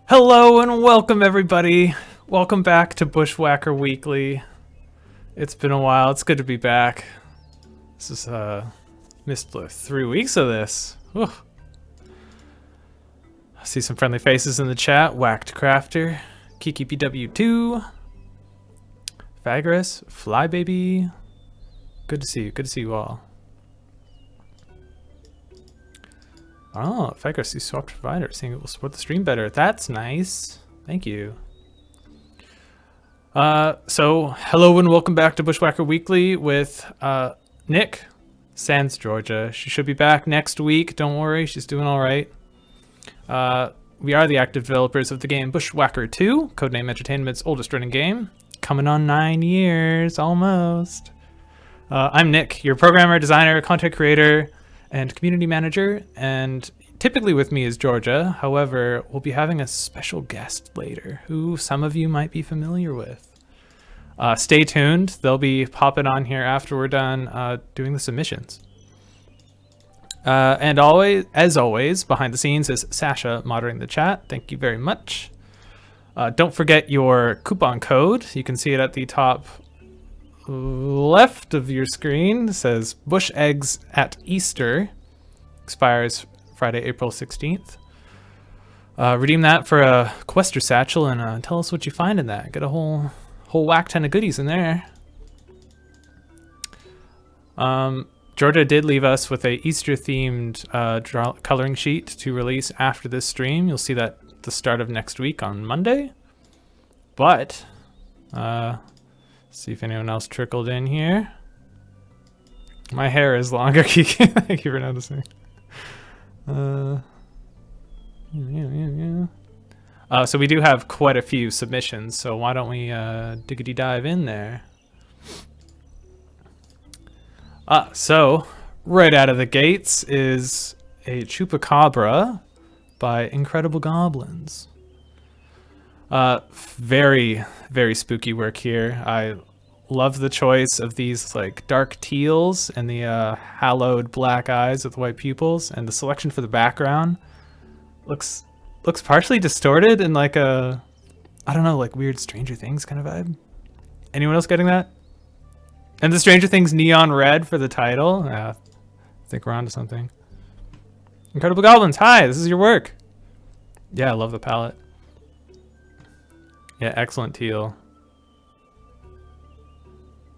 Hello and welcome everybody. Welcome back to Bushwhacker Weekly. It's been a while. It's good to be back. This is missed 3 weeks of this. Whew. I see some friendly faces in the chat. Whacked Crafter, Kiki PW2, Phagus, Flybaby. Good to see you. Good to see you all. Oh, Phagus, you swapped provider, saying it will support the stream better. That's nice. Thank you. So hello and welcome back to Bushwhacker Weekly with Nick, sans Georgia. She should be back next week. Don't worry, she's doing all right. We are the active developers of the game Bushwhacker 2, Codename Entertainment's oldest running game, coming on 9 years almost. I'm Nick, your programmer, designer, content creator, and community manager, and typically with me is Georgia. However, we'll be having a special guest later who some of you might be familiar with. Stay tuned. They'll be popping on here after we're done doing the submissions. And as always, behind the scenes is Sasha moderating the chat. Thank you very much. Don't forget your coupon code. You can see it at the top left of your screen. It says Bush Eggs at Easter. Expires Friday, April 16th. Redeem that for a Quester satchel and tell us what you find in that. Get a whole whack ton of goodies in there. Georgia did leave us with a Easter themed coloring sheet to release after this stream. You'll see that at the start of next week on Monday. But see if anyone else trickled in here. My hair is longer, Kiki. Thank you for noticing. So we do have quite a few submissions, so why don't we diggity dive in there? So right out of the gates is a Chupacabra by Incredible Goblins. Very, very spooky work here. I love the choice of these like dark teals and the hallowed black eyes with white pupils, and the selection for the background looks partially distorted in like a, I don't know, like weird Stranger Things kind of vibe. Anyone else getting that? And the Stranger Things neon red for the title. I think we're onto something. Incredible Goblins, hi, this is your work. Yeah, I love the palette. Yeah, excellent teal.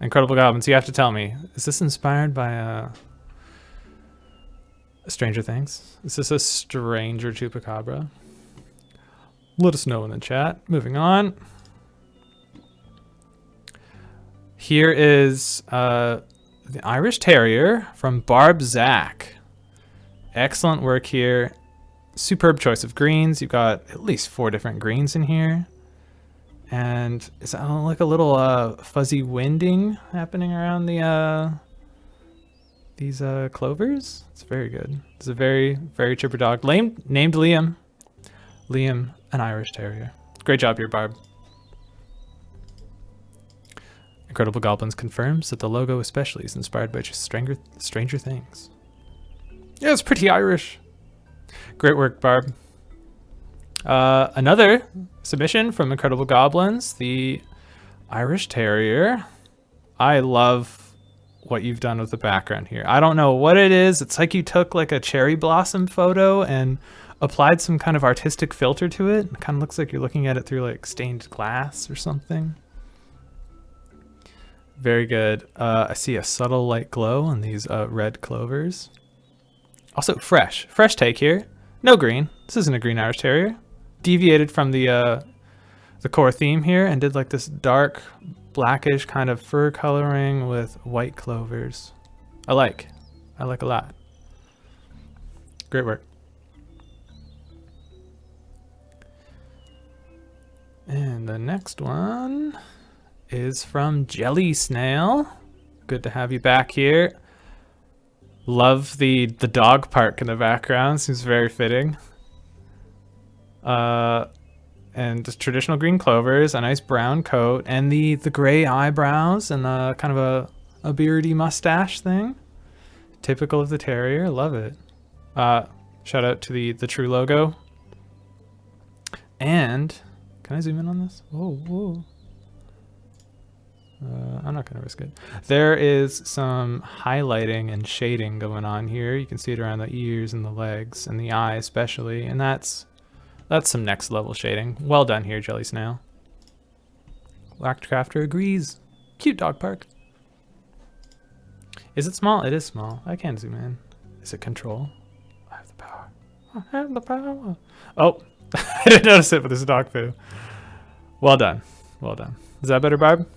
Incredible Goblins, you have to tell me, is this inspired by Stranger Things? Is this a stranger Chupacabra? Let us know in the chat. Moving on. Here is the Irish Terrier from Barb Zach. Excellent work here. Superb choice of greens. You've got at least 4 different greens in here. And is that like a little fuzzy winding happening around the these clovers? It's very good. It's a very, very chipper dog. Named Liam. Liam, an Irish Terrier. Great job here, Barb. Incredible Goblins confirms that the logo especially is inspired by Stranger Things. Yeah, it's pretty Irish. Great work, Barb. Another submission from Incredible Goblins, the Irish Terrier. I love what you've done with the background here. I don't know what it is. It's like you took like a cherry blossom photo and applied some kind of artistic filter to it. It kind of looks like you're looking at it through like stained glass or something. Very good. I see a subtle light glow on these red clovers. Also fresh take here. No green. This isn't a green Irish Terrier. Deviated from the core theme here and did like this dark blackish kind of fur coloring with white clovers. I like a lot. Great work. And the next one is from Jelly Snail. Good to have you back here. Love the dog park in the background. Seems very fitting. And just traditional green clovers, a nice brown coat, and the gray eyebrows, and kind of a beardy mustache thing. Typical of the Terrier. Love it. Shout out to the True logo. And can I zoom in on this? Whoa, whoa. I'm not gonna risk it. There is some highlighting and shading going on here. You can see it around the ears and the legs and the eye especially, and that's some next level shading. Well done here, Jelly Snail. Whittaker Crafter agrees. Cute dog park. Is it small? It is small. I can zoom in. Is it control? I have the power. I have the power. Oh, I didn't notice it, but there's a dog poo. Well done. Well done. Is that better, Barb?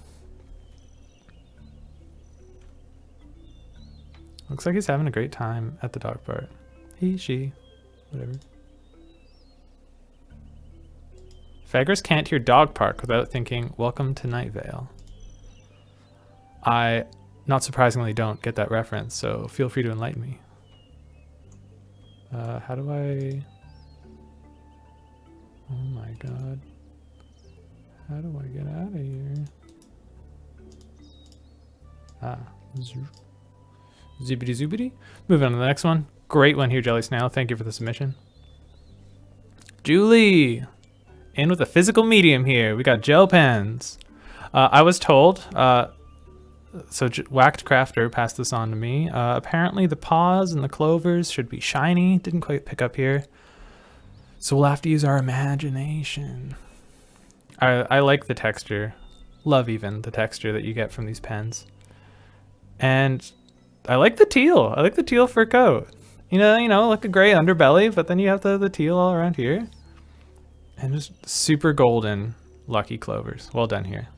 Looks like he's having a great time at the dog park. He, she, whatever. Phagus can't hear dog park without thinking, welcome to Night Vale. I, not surprisingly, don't get that reference, so feel free to enlighten me. How do I... Oh my god. How do I get out of here? Ah. Zibbity zoobity. Moving on to the next one. Great one here, Jelly Snail. Thank you for the submission. Julie! In with a physical medium here. We got gel pens. I was told, so Whittaker Crafter passed this on to me. Apparently the paws and the clovers should be shiny. Didn't quite pick up here. So we'll have to use our imagination. I like the texture. Love even the texture that you get from these pens. And I like the teal. I like the teal fur coat. You know, like a gray underbelly, but then you have the teal all around here. And just super golden lucky clovers. Well done here.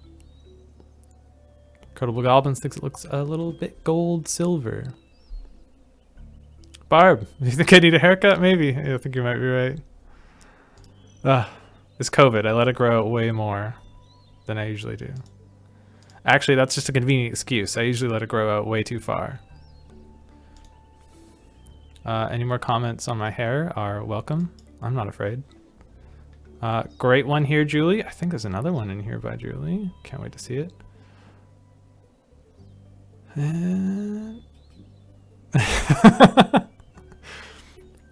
Incredible Goblins thinks it looks a little bit gold silver. Barb, do you think I need a haircut? Maybe. I think you might be right. It's COVID. I let it grow out way more than I usually do. Actually, that's just a convenient excuse. I usually let it grow out way too far. Any more comments on my hair are welcome. I'm not afraid. Great one here, Julie. I think there's another one in here by Julie. Can't wait to see it. And...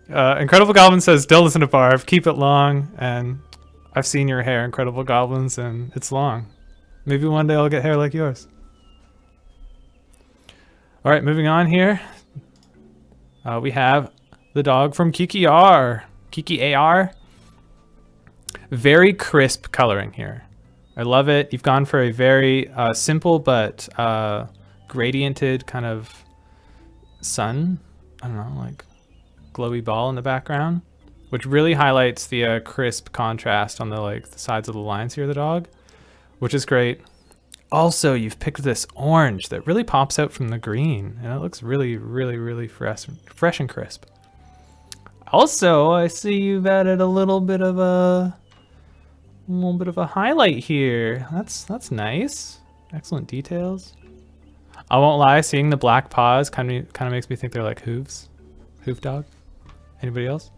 Incredible Goblin says, don't listen to Barb. Keep it long. And I've seen your hair, Incredible Goblins, and it's long. Maybe one day I'll get hair like yours. All right, moving on here. We have the dog from Kiki R. Kiki AR. Very crisp coloring here. I love it. You've gone for a very simple but gradiented kind of sun. I don't know, like glowy ball in the background, which really highlights the crisp contrast on the the sides of the lines here of the dog, which is great. Also, you've picked this orange that really pops out from the green, and it looks really, really, really fresh and crisp. Also, I see you've added a little bit of a highlight here. That's nice. Excellent details. I won't lie, seeing the black paws kind of makes me think they're like hooves. Hoof dog. Anybody else?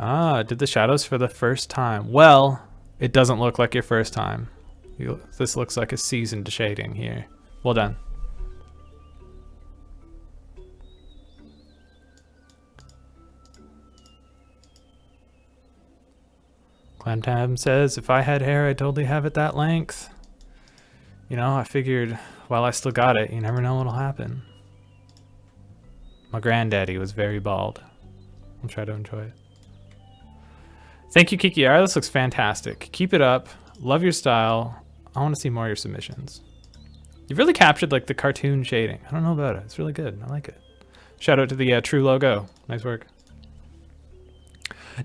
Ah, did the shadows for the first time. Well, it doesn't look like your first time. This looks like a seasoned shading here. Well done. Clamtam says, if I had hair, I'd totally have it that length. You know, I figured while I still got it, you never know what'll happen. My granddaddy was very bald. I'll try to enjoy it. Thank you, Kiki R. This looks fantastic. Keep it up. Love your style. I want to see more of your submissions. You've really captured the cartoon shading. I don't know about it. It's really good. I like it. Shout out to the True logo. Nice work.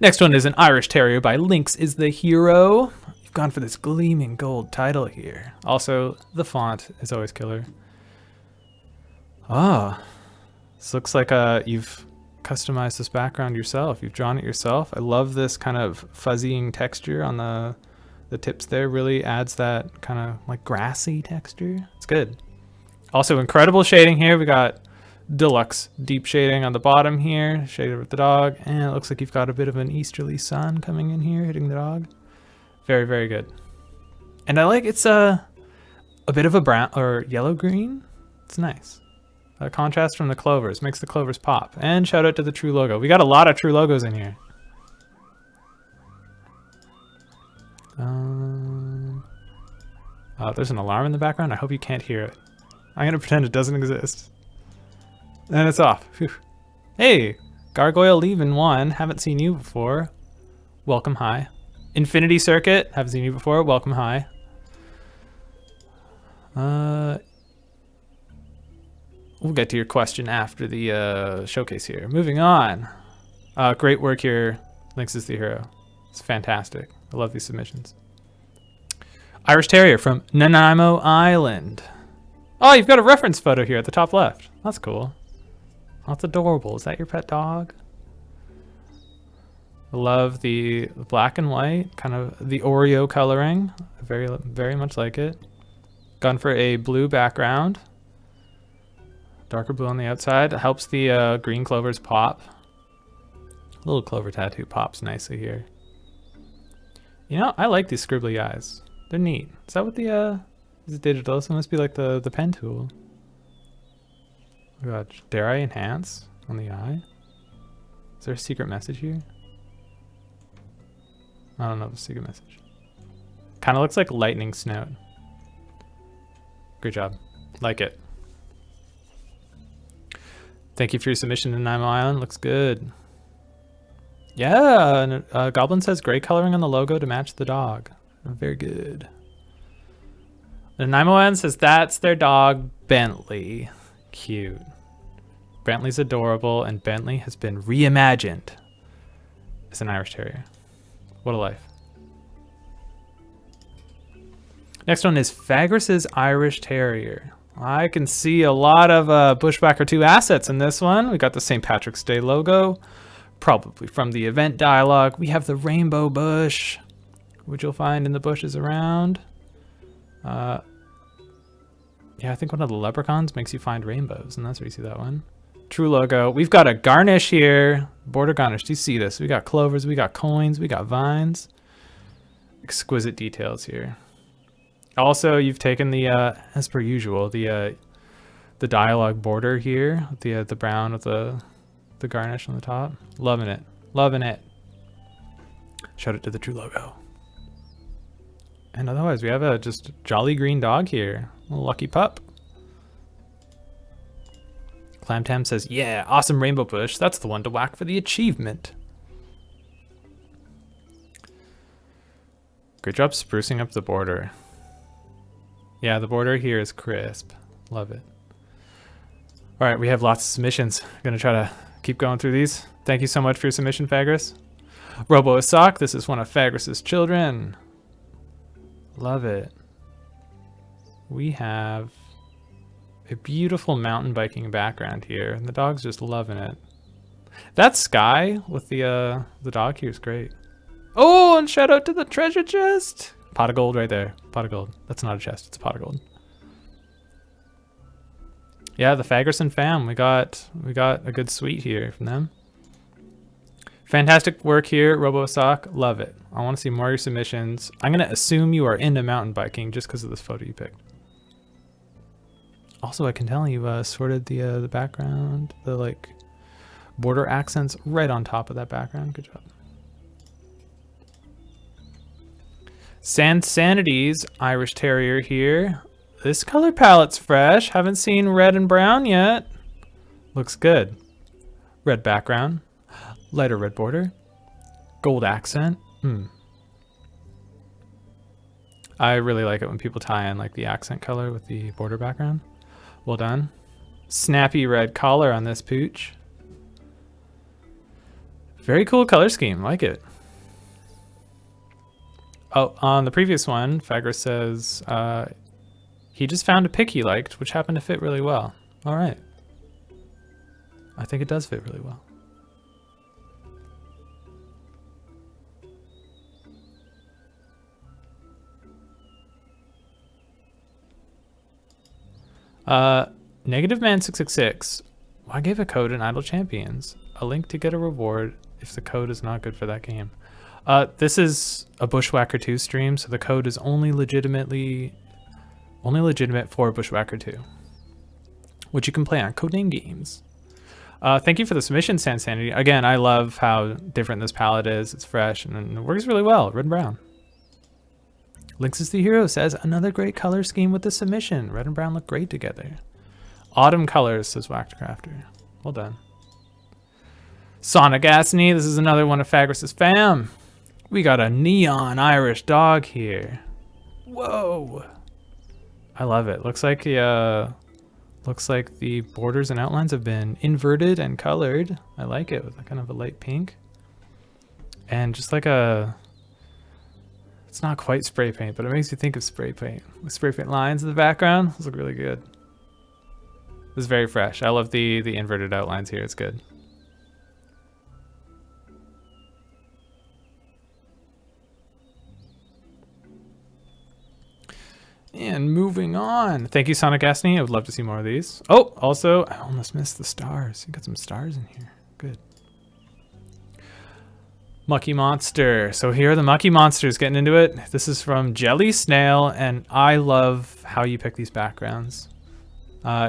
Next one is an Irish Terrier by Lynx is the Hero. You've gone for this gleaming gold title here. Also, the font is always killer. Ah, this looks like you've customized this background yourself. You've drawn it yourself. I love this kind of fuzzying texture on the tips there. Really adds that kind of grassy texture. It's good. Also, incredible shading here. We got deluxe deep shading on the bottom here, shaded with the dog, and it looks like you've got a bit of an easterly sun coming in here, hitting the dog. Very, very good. And I like it's a bit of a brown or yellow green. It's nice. contrast from the clovers. Makes the clovers pop. And shout out to the True logo. We got a lot of True logos in here. There's an alarm in the background. I hope you can't hear it. I'm going to pretend it doesn't exist. And it's off. Whew. Hey, Gargoyle leaving 1. Haven't seen you before. Welcome, hi. Infinity Circuit. Haven't seen you before. Welcome, hi. We'll get to your question after the showcase here. Moving on. Great work here. Lynx is the hero. It's fantastic. I love these submissions. Irish Terrier from Nanaimo Island. Oh, you've got a reference photo here at the top left. That's cool. That's adorable. Is that your pet dog? I love the black and white, kind of the Oreo coloring. Very, very much like it. Gone for a blue background. Darker blue on the outside. It helps the green clovers pop. Little clover tattoo pops nicely here. You know, I like these scribbly eyes. They're neat. Is that what the, is it digital? So it must be like the pen tool. Oh god, dare I enhance on the eye? Is there a secret message here? I don't know the secret message. Kind of looks like lightning snout. Great job. Like it. Thank you for your submission to Nanaimo Island. Looks good. Yeah, and, Goblins has gray coloring on the logo to match the dog. Very good. The Nanaimo Island says that's their dog, Bentley. Cute. Bentley's adorable, and Bentley has been reimagined as an Irish Terrier. What a life. Next one is Phagus's Irish Terrier. I can see a lot of Bushwhacker 2 assets in this one. We got the St. Patrick's Day logo, probably from the event dialogue. We have the rainbow bush, which you'll find in the bushes around. Yeah, I think one of the leprechauns makes you find rainbows, and that's where you see that one. True logo. We've got a garnish here. Border garnish. Do you see this? We got clovers, we got coins, we got vines. Exquisite details here. Also, you've taken the, as per usual, the dialogue border here, the brown with the garnish on the top. Loving it. Loving it. Shout it to the True logo. And otherwise, we have a just jolly green dog here. A lucky pup. Clamtam says, yeah, awesome rainbow bush. That's the one to whack for the achievement. Great job sprucing up the border. Yeah, the border here is crisp. Love it. All right, we have lots of submissions. Gonna try to keep going through these. Thank you so much for your submission, Phagus. Robo Sock, this is one of Phagus's children. Love it. We have a beautiful mountain biking background here, and the dog's just loving it. That sky with the dog here is great. Oh, and shout out to the treasure chest. Pot of gold right there. Pot of gold. That's not a chest, it's a pot of gold. Yeah, the Phagus fam. We got a good suite here from them. Fantastic work here, RoboSock. Love it. I want to see more of your submissions. I'm gonna assume you are into mountain biking just because of this photo you picked. Also, I can tell you sorted the background, the like border accents right on top of that background. Good job. Sanity's Irish Terrier here. This color palette's fresh. Haven't seen red and brown yet. Looks good. Red background, lighter red border, gold accent. I really like it when people tie in like the accent color with the border background. Well done. Snappy red collar on this pooch. Very cool color scheme, like it. Oh, on the previous one, Phagus says he just found a pic he liked, which happened to fit really well. All right. I think it does fit really well. Negative Man 666. I gave a code in Idle Champions. A link to get a reward if the code is not good for that game. This is a Bushwhacker 2 stream, so the code is only legitimate for Bushwhacker 2. which you can play on Codename Games. Thank you for the submission, Sanity. Again, I love how different this palette is. It's fresh and it works really well. Red and brown. Lynx is the Hero says, another great color scheme with the submission. Red and brown look great together. Autumn colors, says Whittaker. Well done. Sonic Asney, this is another one of Phagus's fam. We got a neon Irish dog here. Whoa. I love it. Looks like the borders and outlines have been inverted and colored. I like it with kind of a light pink. And just like it's not quite spray paint, but it makes you think of spray paint. With spray paint lines in the background, those look really good. This is very fresh. I love the inverted outlines here, it's good. And moving on. Thank you, Sonic Asney. I would love to see more of these. Oh, also, I almost missed the stars. You got some stars in here. Good. Mucky Monster. So here are the Mucky Monsters getting into it. This is from Jelly Snail, and I love how you pick these backgrounds.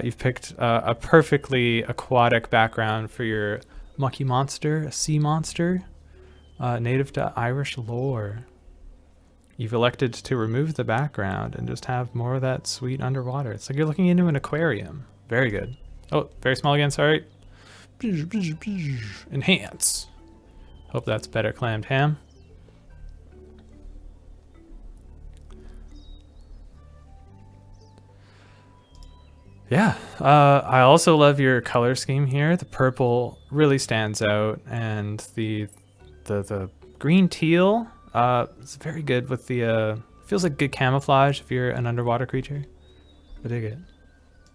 You've picked a perfectly aquatic background for your Mucky Monster, a sea monster, native to Irish lore. You've elected to remove the background and just have more of that sweet underwater. It's like you're looking into an aquarium. Very good. Oh, very small again, sorry. Enhance. Hope that's better, Clammed Ham. Yeah, I also love your color scheme here. The purple really stands out, and the green teal, it's very good with the, feels like good camouflage if you're an underwater creature. I dig it.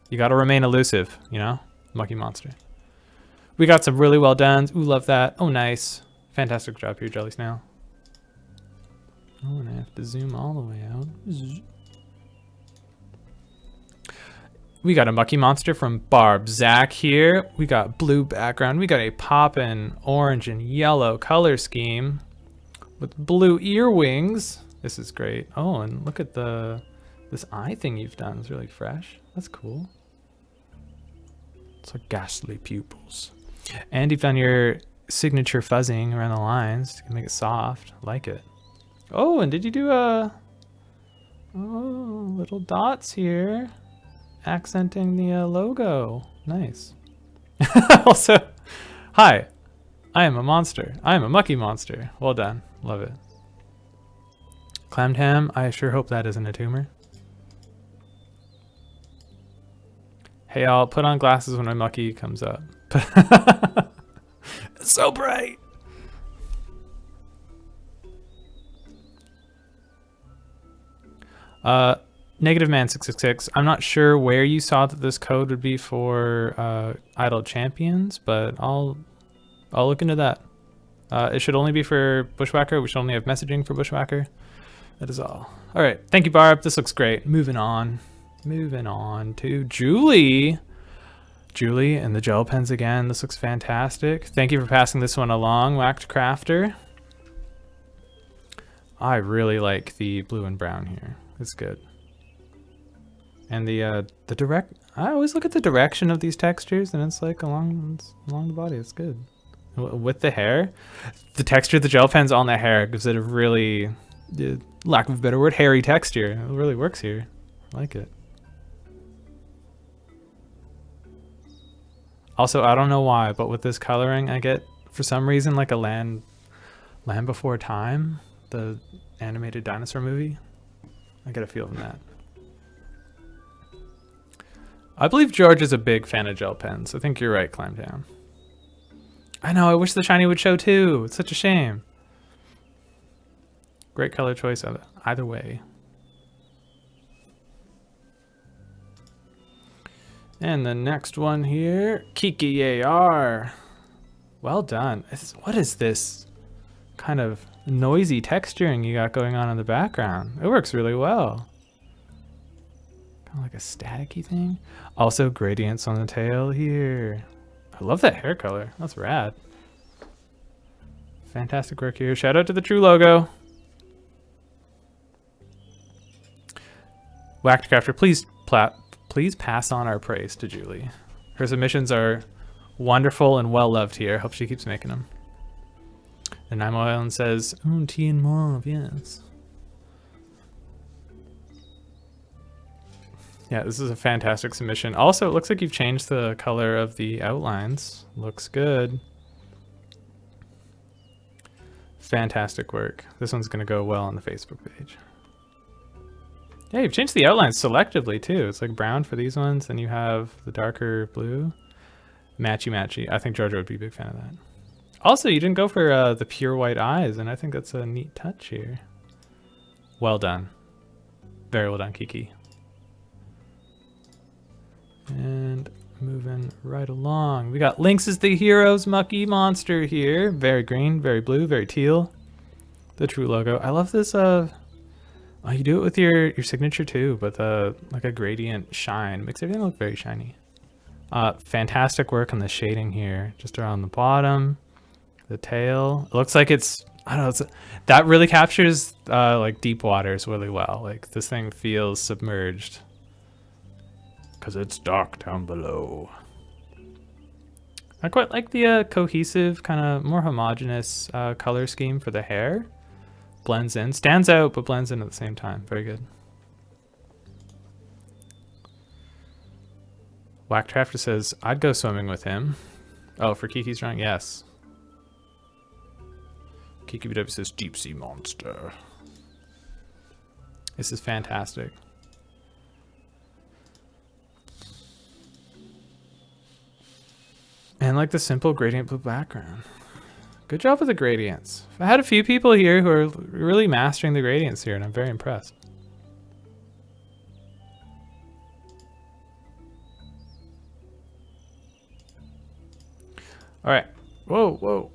You gotta remain elusive, you know? Mucky Monster. We got some really well done. Ooh, love that. Oh, nice. Fantastic job here, Jelly Snail. Oh, and I have to zoom all the way out. We got a Mucky Monster from Barb Zach here. We got blue background. We got a poppin' orange and yellow color scheme with blue ear wings. This is great. Oh, and look at this eye thing you've done. It's really fresh. That's cool. It's like ghastly pupils. And you've done your signature fuzzing around the lines to make it soft. I like it. Oh, and did you do little dots here, accenting the logo. Nice. Also, hi, I am a monster. I am a Mucky Monster. Well done. Love it. Clammed Ham, I sure hope that isn't a tumor. Hey, I'll put on glasses when my Mucky comes up. It's so bright. Negative Man 666. I'm not sure where you saw that this code would be for Idle Champions, but I'll look into that. It should only be for Bushwhacker. We should only have messaging for Bushwhacker. That is all. All right. Thank you, Barb. This looks great. Moving on. Moving on to Julie. Julie and the gel pens again. This looks fantastic. Thank you for passing this one along, Whacked Crafter. I really like the blue and brown here. It's good. And the direct, I always look at the direction of these textures, and it's like along the body. It's good. With the hair, the texture of the gel pens on the hair gives it a really, lack of a better word, hairy texture. It really works here. I like it. Also, I don't know why, but with this coloring, I get, for some reason, like a Land Before Time, the animated dinosaur movie. I get a feel from that. I believe George is a big fan of gel pens. I think you're right, Climb Down. I know, I wish the shiny would show too. It's such a shame. Great color choice either way. And the next one here, Kiki AR. Well done. What is this kind of noisy texturing you got going on in the background? It works really well. Kind of like a staticky thing. Also gradients on the tail here. I love that hair color. That's rad. Fantastic work here. Shout out to the True logo. Whacked Crafter, please Please pass on our praise to Julie. Her submissions are wonderful and well loved here. Hope she keeps making them. And Nimo Island says, tea and mauve, yes. Yeah, this is a fantastic submission. Also, it looks like you've changed the color of the outlines. Looks good. Fantastic work. This one's going to go well on the Facebook page. Yeah, you've changed the outlines selectively, too. It's like brown for these ones, and you have the darker blue. Matchy-matchy. I think Georgia would be a big fan of that. Also, you didn't go for the pure white eyes, and I think that's a neat touch here. Well done. Very well done, Kiki. And moving right along. We got Lynx is the hero's mucky monster here. Very green, very blue, very teal. The true logo. I love this. Oh, you do it with your signature too, but like a gradient shine. Makes everything look very shiny. Fantastic work on the shading here. Just around the bottom. The tail. It looks like it's, I don't know, that really captures like deep waters really well. Like this thing feels submerged. Because it's dark down below. I quite like the cohesive, kind of more homogeneous color scheme for the hair. Blends in. Stands out, but blends in at the same time. Very good. Whacktrafter says, I'd go swimming with him. Oh, for Kiki's drawing? Yes. Kiki BW says, deep sea monster. This is fantastic. And like the simple gradient blue background. Good job with the gradients. I had a few people here who are really mastering the gradients here, and I'm very impressed. All right. Whoa, whoa.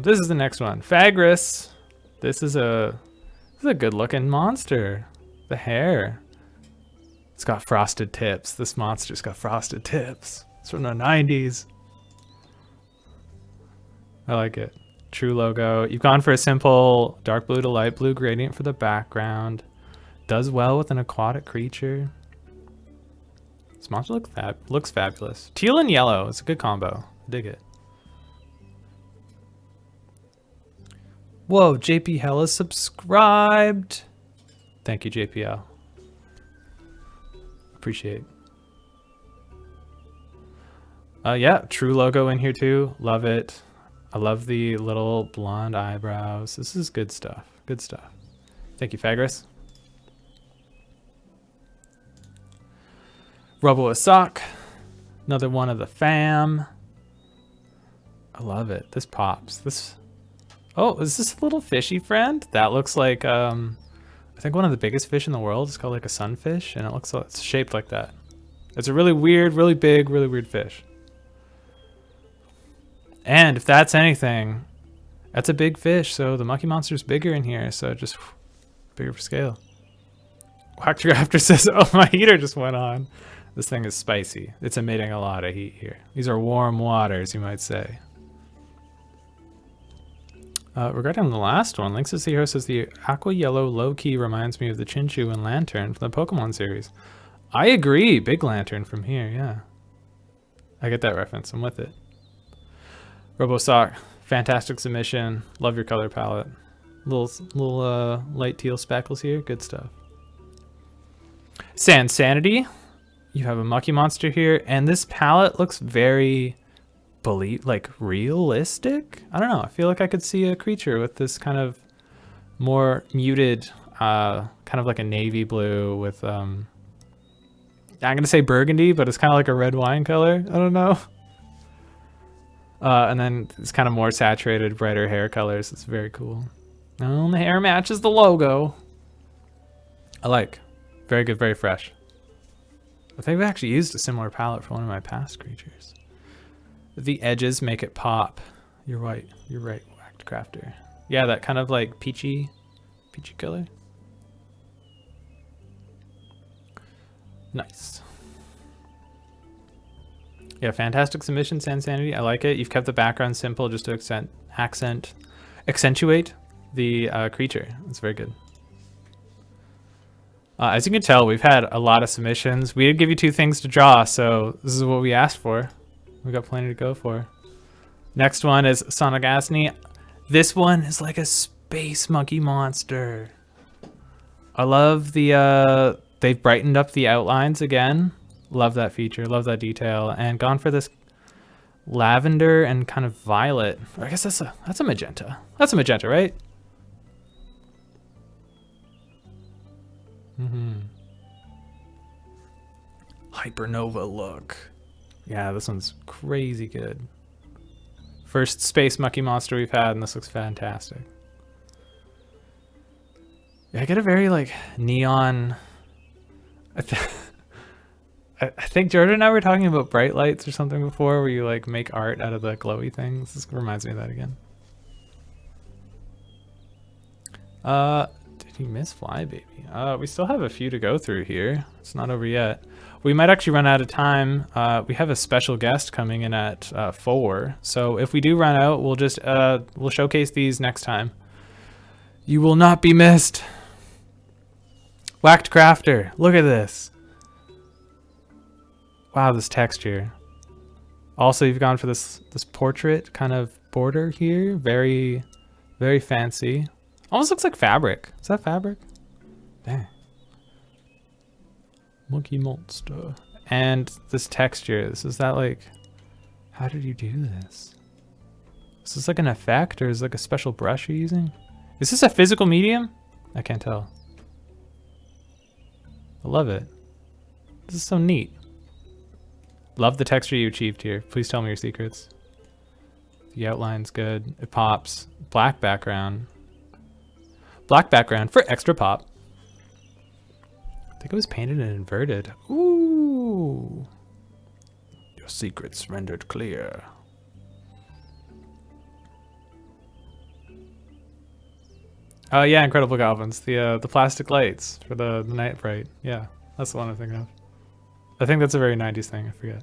This is the next one. Phagus. This is a good looking monster. The hair. It's got frosted tips. This monster's got frosted tips. It's from the 90s. I like it. True logo. You've gone for a simple dark blue to light blue gradient for the background. Does well with an aquatic creature. This monster looks fabulous. Teal and yellow. It's a good combo. Dig it. Whoa, JPL is subscribed. Thank you, JPL. Appreciate it. Yeah, true logo in here too. Love it. I love the little blonde eyebrows. This is good stuff. Good stuff. Thank you, Phagus. Robo Asak. Another one of the fam. I love it. This pops. This. Oh, is this a little fishy friend? That looks like I think one of the biggest fish in the world. It's called like a sunfish, and it looks like it's shaped like that. It's a really weird, really big, really weird fish. And if that's anything, that's a big fish, so the mucky monster's bigger in here, so just bigger for scale. Whacktrafter says, oh, my heater just went on. This thing is spicy. It's emitting a lot of heat here. These are warm waters, you might say. Regarding the last one, Lynx is the hero says the aqua yellow low-key reminds me of the Chinchu and Lantern from the Pokemon series. I agree. Big Lantern from here, yeah. I get that reference. I'm with it. RoboSock, fantastic submission. Love your color palette. Little light teal speckles here. Good stuff. Sansanity. You have a mucky monster here, and this palette looks very like realistic. I don't know. I feel like I could see a creature with this kind of more muted, kind of like a navy blue with I'm gonna say burgundy, but it's kind of like a red wine color. I don't know. And then it's kind of more saturated, brighter hair colors. It's very cool. Oh, the hair matches the logo. I like. Very good, very fresh. I think I've actually used a similar palette for one of my past creatures. The edges make it pop. You're right. You're right, Whacktrafter. Yeah, that kind of like peachy color. Nice. Yeah, fantastic submission, Sansanity. I like it. You've kept the background simple just to accentuate the creature. It's very good. As you can tell, we've had a lot of submissions. We did give you 2 things to draw, so this is what we asked for. We got plenty to go for. Next one is Sonic Asney. This one is like a space monkey monster. I love the, they've brightened up the outlines again. Love that feature, love that detail, and gone for this lavender and kind of violet. I guess that's a magenta. That's a magenta, right? Hypernova look. Yeah, this one's crazy good. First space monkey monster we've had, and this looks fantastic. Yeah, I get a very like neon. I think Jordan and I were talking about bright lights or something before, where you like make art out of the glowy things. This reminds me of that again. Did he miss Flybaby? We still have a few to go through here. It's not over yet. We might actually run out of time. We have a special guest coming in at 4. So if we do run out, we'll just we'll showcase these next time. You will not be missed. Whacked Crafter. Look at this. Wow, this texture. Also, you've gone for this portrait kind of border here. Very, very fancy. Almost looks like fabric. Is that fabric? Dang. Monkey monster. And this texture. This is that like, how did you do this? Is this like an effect, or is it like a special brush you're using? Is this a physical medium? I can't tell. I love it. This is so neat. Love the texture you achieved here. Please tell me your secrets. The outline's good. It pops. Black background. Black background for extra pop. I think it was painted and inverted. Ooh. Your secrets rendered clear. Oh yeah, Incredible Goblins. The plastic lights for the night bright. Yeah, that's the one I'm thinking of. I think that's a very 90s thing. I forget.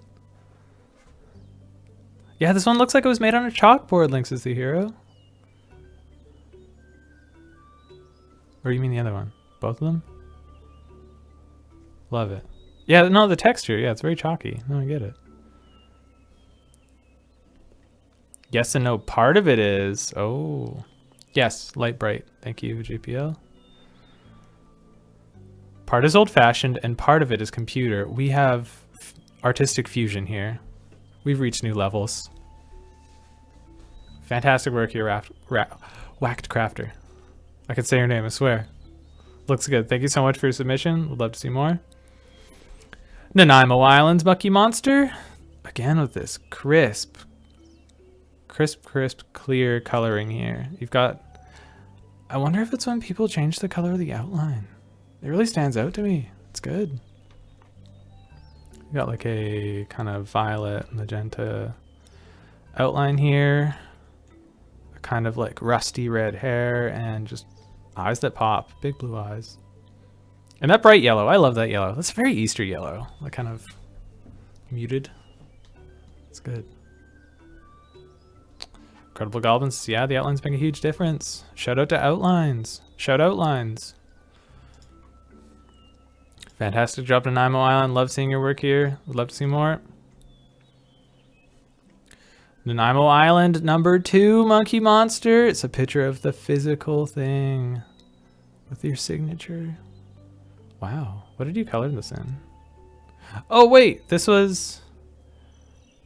Yeah, this one looks like it was made on a chalkboard. Lynx is the hero. Or you mean the other one? Both of them? Love it. Yeah, no, the texture. Yeah, it's very chalky. No, I get it. Yes and no. Part of it is... Oh. Yes, light bright. Thank you, JPL. Part is old-fashioned, and part of it is computer. We have artistic fusion here. We've reached new levels. Fantastic work here, Whacked Crafter. I can say your name, I swear. Looks good. Thank you so much for your submission. Would love to see more. Nanaimo Islands Mucky Monster. Again with this crisp, clear coloring here. You've got... I wonder if it's when people change the color of the outline. It really stands out to me. It's good. You got like a kind of violet, magenta outline here. A kind of like rusty red hair and just eyes that pop. Big blue eyes. And that bright yellow. I love that yellow. That's very Easter yellow. Like kind of muted. It's good. Incredible Goblins. Yeah, the outlines make a huge difference. Shout out to outlines. Shout outlines. Fantastic job to Nanaimo Island. Love seeing your work here. Would love to see more. Nanaimo Island #2 Monkey Monster. It's a picture of the physical thing with your signature. Wow. What did you color this in? Oh, wait. This was...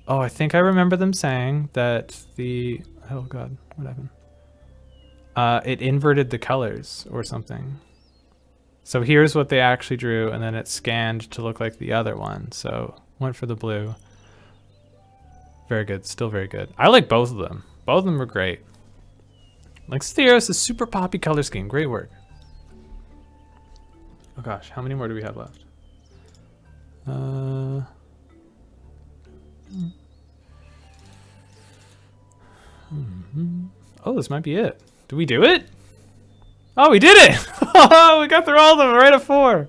Oh, I think I remember them saying that the... Oh, God. What happened? It inverted the colors or something. So here's what they actually drew, and then it scanned to look like the other one. So went for the blue. Very good. Still very good. I like both of them. Both of them were great. Lynx Theros is super poppy color scheme. Great work. Oh gosh, how many more do we have left? Oh, this might be it. Did we do it? Oh, we did it! We got through all of them right at 4.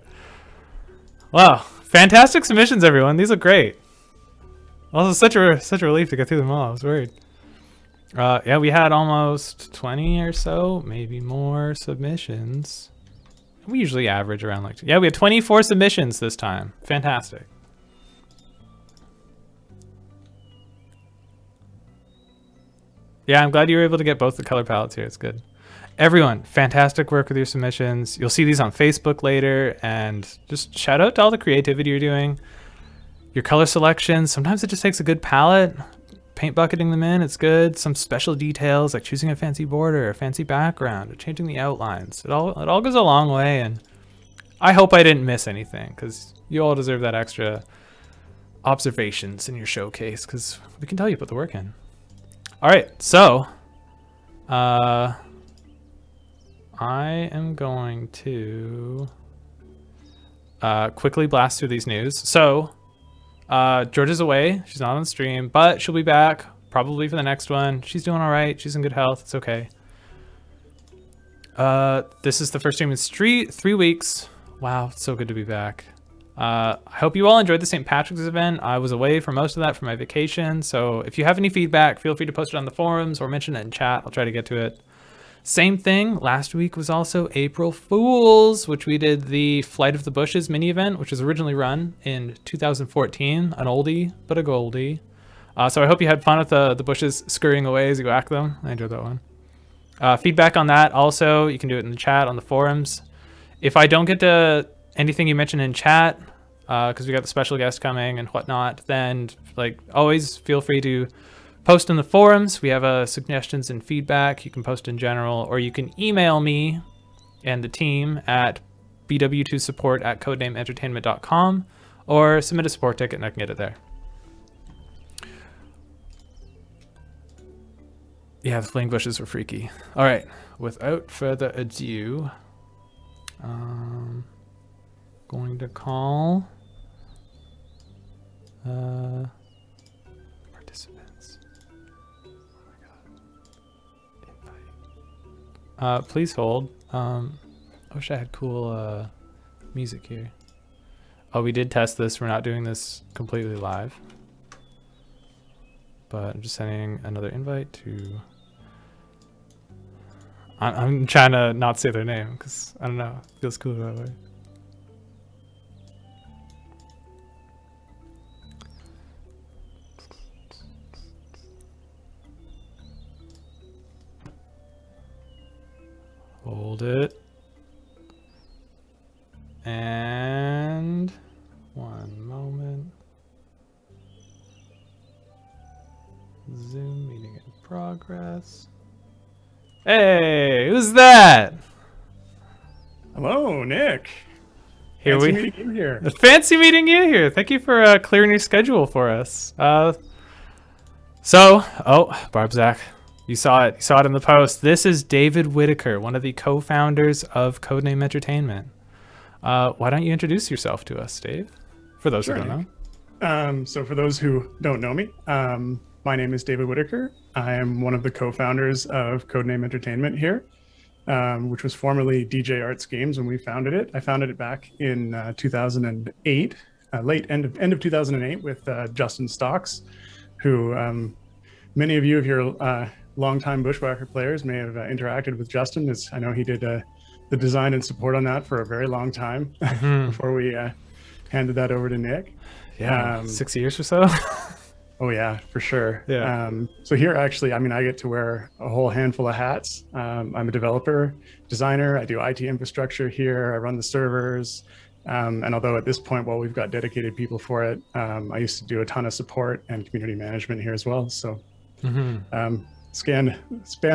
Wow, fantastic submissions, everyone. These look great. Also, such a relief to get through them all. I was worried. Yeah, we had almost 20 or so, maybe more submissions. We usually average around like, yeah, we had 24 submissions this time. Fantastic. Yeah, I'm glad you were able to get both the color palettes here. It's good. Everyone, fantastic work with your submissions. You'll see these on Facebook later, and just shout out to all the creativity you're doing. Your color selections, sometimes it just takes a good palette. Paint bucketing them in, it's good. Some special details like choosing a fancy border, a fancy background, or changing the outlines. It all goes a long way, and I hope I didn't miss anything, because you all deserve that extra observations in your showcase, because we can tell you put the work in. All right, so I am going to quickly blast through these news. So Georgia's away. She's not on stream, but she'll be back probably for the next one. She's doing all right. She's in good health. It's okay. This is the first stream in 3 weeks. Wow, it's so good to be back. I hope you all enjoyed the St. Patrick's event. I was away for most of that for my vacation, so if you have any feedback, feel free to post it on the forums or mention it in chat. I'll try to get to it. Same thing, last week was also April Fools, which we did the Flight of the Bushes mini event, which was originally run in 2014, an oldie, but a goldie. So I hope you had fun with the bushes scurrying away as you whack them. I enjoyed that one. Feedback on that also, you can do it in the chat on the forums. If I don't get to anything you mentioned in chat, because we got the special guest coming and whatnot, then like always feel free to post in the forums. We have suggestions and feedback. You can post in general, or you can email me and the team at bw2support@codenameentertainment.com, or submit a support ticket and I can get it there. Yeah, the fleeing bushes were freaky. All right, without further ado, going to call participants. Oh my god. Invite. Please hold. I wish I had cool music here. Oh, we did test this. We're not doing this completely live. But I'm just sending another invite to... I'm trying to not say their name because I don't know, it feels cool that way. Hold it. And one moment. Zoom meeting in progress. Hey, who's that? Hello, Nick. Fancy meeting you here. Fancy meeting you here. Thank you for clearing your schedule for us. Barb Zach, you saw it. You saw it in the post. This is David Whittaker, one of the co-founders of Codename Entertainment. Why don't you introduce yourself to us, Dave? For those who don't know. So for those who don't know me, my name is David Whittaker. I am one of the co-founders of Codename Entertainment here, which was formerly DJ Arts Games when we founded it. I founded it back in 2008, end of 2008 with Justin Stocks, who many of you, if you're longtime Bushwhacker players, may have interacted with Justin. I know he did the design and support on that for a very long time before we handed that over to Nick. Yeah, 6 years or so. Oh yeah, for sure. Yeah. So here, actually, I mean, I get to wear a whole handful of hats. I'm a developer, designer. I do IT infrastructure here. I run the servers. And although at this point, while we've got dedicated people for it, I used to do a ton of support and community management here as well. So span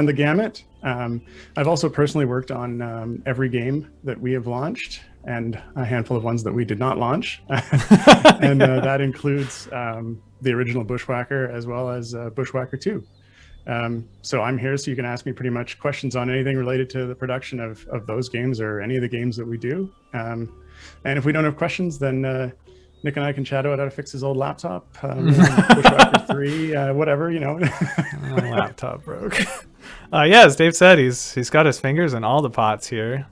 the gamut. I've also personally worked on every game that we have launched and a handful of ones that we did not launch. And that includes the original Bushwhacker as well as Bushwhacker 2. So I'm here so you can ask me pretty much questions on anything related to the production of those games or any of the games that we do. And if we don't have questions, then Nick and I can chat about how to fix his old laptop, Bushwhacker 3, whatever, you know. Laptop broke. Yeah, as Dave said, he's got his fingers in all the pots here.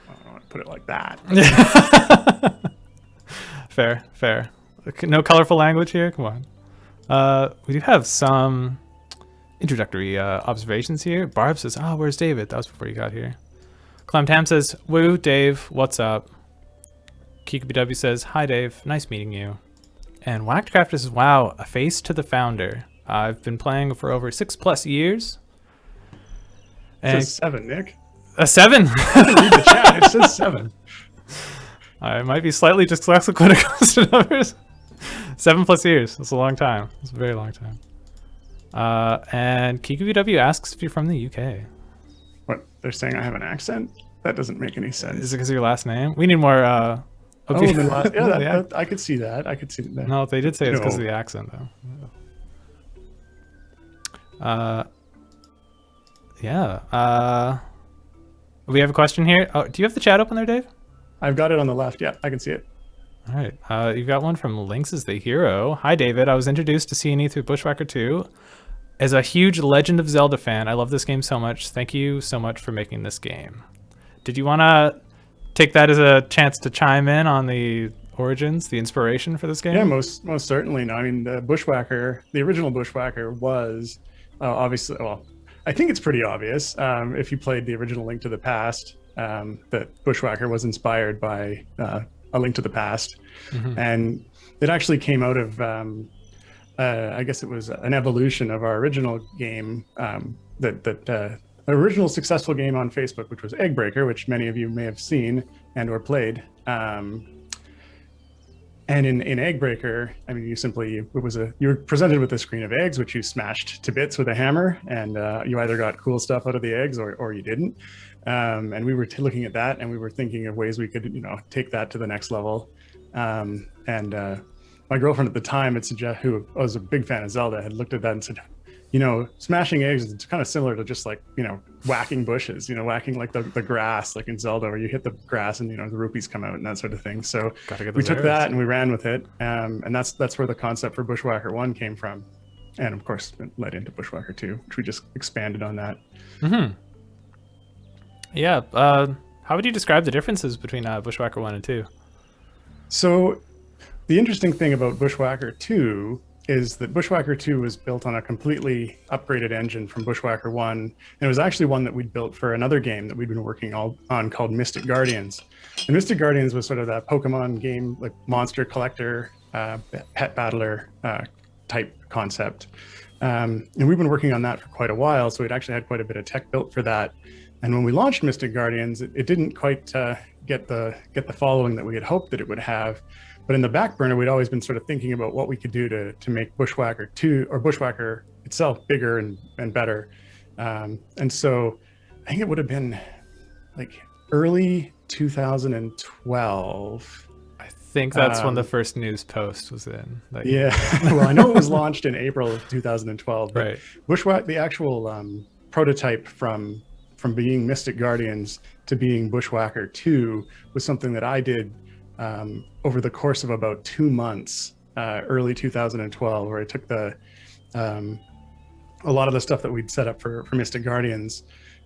I don't want to put it like that. Fair. No colorful language here. Come on. We do have some introductory observations here. Barb says, "Oh, where's David?" That was before you got here. Clemtam says, "Woo, Dave, what's up?" KikuBW says, "Hi, Dave. Nice meeting you." And Whackcraft says, "Wow, a face to the founder. I've been playing for over 6+ years." It says 7, Nick. A 7. I can read the chat. It says 7. I might be slightly dyslexic when it comes to numbers. 7+ years. That's a long time. It's a very long time. And KikuBW asks if you're from the UK. What? They're saying I have an accent? That doesn't make any sense. Is it because of your last name? We need more. Yeah, I could see that. I could see that. No, they did say it's because of the accent, though. Yeah. We have a question here. Oh, do you have the chat open there, Dave? I've got it on the left. Yeah, I can see it. All right. You've got one from Lynx is the Hero. Hi, David. I was introduced to C&E through Bushwhacker 2. As a huge Legend of Zelda fan, I love this game so much. Thank you so much for making this game. Did you want to take that as a chance to chime in on the origins, the inspiration for this game? Yeah, most certainly. No, I mean, the original Bushwhacker was obviously, well, I think it's pretty obvious if you played the original Link to the Past that Bushwhacker was inspired by A Link to the Past. Mm-hmm. And it actually came out of, I guess it was an evolution of our original game, the original successful game on Facebook, which was Eggbreaker, which many of you may have seen and or played. And in Eggbreaker, I mean, you were presented with a screen of eggs, which you smashed to bits with a hammer, and you either got cool stuff out of the eggs or you didn't. And we were looking at that, and we were thinking of ways we could, take that to the next level. My girlfriend at the time, who was a big fan of Zelda, had looked at that and said, smashing eggs is kind of similar to just like, whacking bushes, whacking like the grass, like in Zelda, where you hit the grass and, the rupees come out and that sort of thing. So we took that and we ran with it. And that's where the concept for Bushwhacker 1 came from. And of course, it led into Bushwhacker 2, which we just expanded on that. Mm-hmm. Yeah. How would you describe the differences between Bushwhacker 1 and 2? So the interesting thing about Bushwhacker 2 is that Bushwhacker 2 was built on a completely upgraded engine from Bushwhacker 1. And it was actually one that we'd built for another game that we'd been working on called Mystic Guardians. And Mystic Guardians was sort of that Pokemon game, like monster collector, pet battler type concept. And we've been working on that for quite a while, so we'd actually had quite a bit of tech built for that. And when we launched Mystic Guardians, it didn't quite get the following that we had hoped that it would have. But in the back burner, we'd always been sort of thinking about what we could do to make Bushwhacker 2 or Bushwhacker itself bigger and better. And so I think it would have been like early 2012. I think that's when the first news post was in. Yeah, well, I know it was launched in April of 2012. But right. Bushwhacker, the actual prototype from being Mystic Guardians to being Bushwhacker 2 was something that I did over the course of about 2 months, early 2012, where I took a lot of the stuff that we'd set up for Mystic Guardians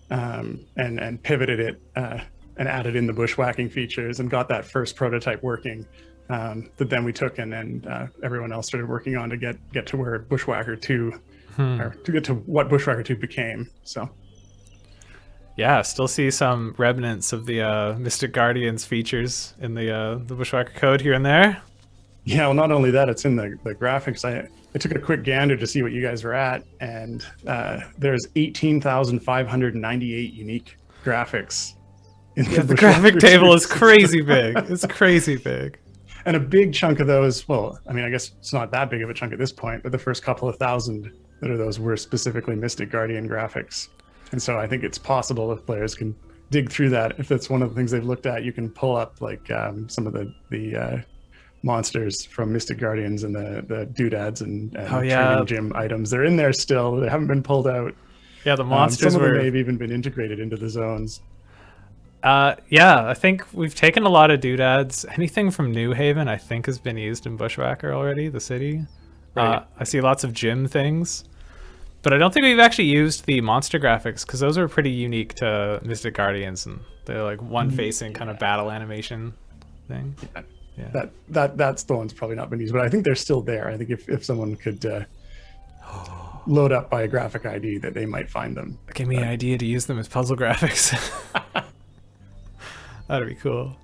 and pivoted it and added in the bushwhacking features and got that first prototype working that then we took and everyone else started working on to get to where Bushwhacker 2 or to get to what Bushwhacker 2 became. So yeah, still see some remnants of the Mystic Guardians features in the Bushwhacker code here and there. Yeah, well, not only that, it's in the graphics. I took a quick gander to see what you guys were at, and there's 18,598 unique graphics. The graphic table is crazy big. It's crazy big. And a big chunk of those, well, I mean, I guess it's not that big of a chunk at this point, but the first couple of thousand that are those were specifically Mystic Guardian graphics. And so I think it's possible if players can dig through that. If that's one of the things they've looked at, you can pull up like some of the monsters from Mystic Guardians and the doodads and training gym items. They're in there still. They haven't been pulled out. Yeah, the monsters some of them may have even been integrated into the zones. Yeah, I think we've taken a lot of doodads. Anything from New Haven, I think, has been used in Bushwhacker already, the city. Right. I see lots of gym things. But I don't think we've actually used the monster graphics because those are pretty unique to Mystic Guardians, and they're like one-facing kind of battle animation thing. Yeah. That's the one's probably not been used, but I think they're still there. I think if someone could load up by a graphic ID, that they might find them. Give me an idea to use them as puzzle graphics. That'd be cool.